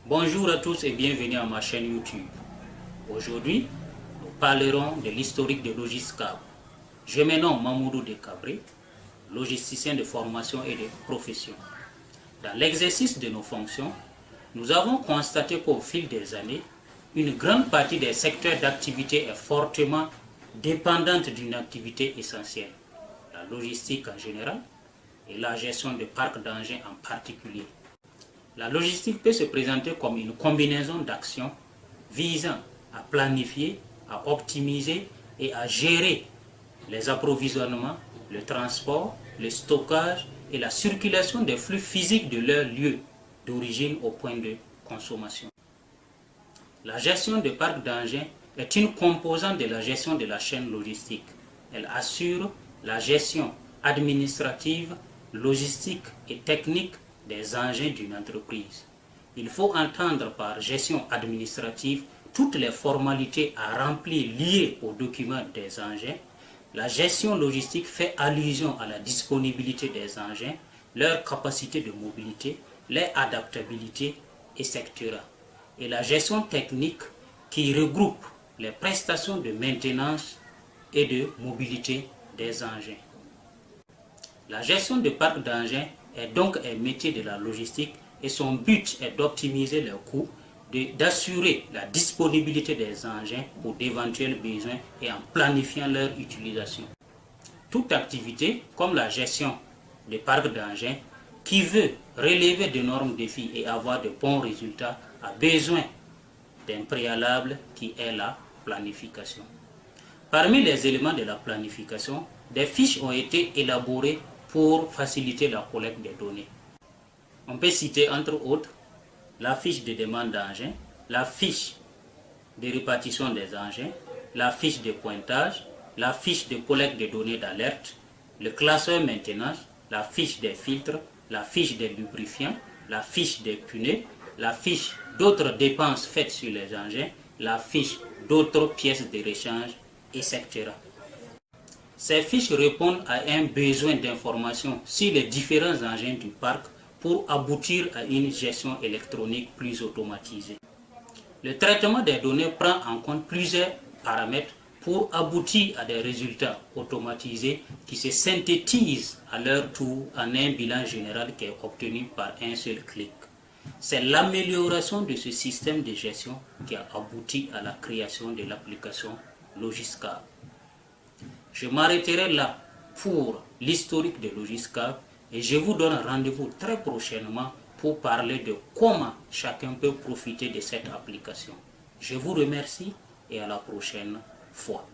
Bonjour à tous et bienvenue à ma chaîne YouTube. Aujourd'hui, nous parlerons de l'historique de Logiscab. Je me nomme Mamoudou Dekabré, logisticien de formation et de profession. Dans l'exercice de nos fonctions, nous avons constaté qu'au fil des années, une grande partie des secteurs d'activité est fortement dépendante d'une activité essentielle, la logistique en général et la gestion de parcs d'engins en particulier. La logistique peut se présenter comme une combinaison d'actions visant à planifier, à optimiser et à gérer les approvisionnements, le transport, le stockage et la circulation des flux physiques de leur lieu d'origine au point de consommation. La gestion de parcs d'engins est une composante de la gestion de la chaîne logistique. Elle assure la gestion administrative, logistique et technique des engins d'une entreprise. Il faut entendre par gestion administrative toutes les formalités à remplir liées aux documents des engins. La gestion logistique fait allusion à la disponibilité des engins, leur capacité de mobilité, leur adaptabilité, etc. Et la gestion technique qui regroupe les prestations de maintenance et de mobilité des engins. La gestion de parcs d'engins est donc un métier de la logistique et son but est d'optimiser les coûts, d'assurer la disponibilité des engins pour d'éventuels besoins et en planifiant leur utilisation. Toute activité, comme la gestion des parcs d'engins, qui veut relever d'énormes défis et avoir de bons résultats, a besoin d'un préalable qui est la planification. Parmi les éléments de la planification, des fiches ont été élaborées pour faciliter la collecte des données. On peut citer entre autres la fiche de demande d'engins, la fiche de répartition des engins, la fiche de pointage, la fiche de collecte de données d'alerte, le classeur maintenance, la fiche des filtres, la fiche des lubrifiants, la fiche des pneus, la fiche d'autres dépenses faites sur les engins, la fiche d'autres pièces de rechange, etc. Ces fiches répondent à un besoin d'information sur les différents engins du parc pour aboutir à une gestion électronique plus automatisée. Le traitement des données prend en compte plusieurs paramètres pour aboutir à des résultats automatisés qui se synthétisent à leur tour en un bilan général qui est obtenu par un seul clic. C'est l'amélioration de ce système de gestion qui a abouti à la création de l'application Logiscab. Je m'arrêterai là pour l'historique de Logiscab et je vous donne rendez-vous très prochainement pour parler de comment chacun peut profiter de cette application. Je vous remercie et à la prochaine fois.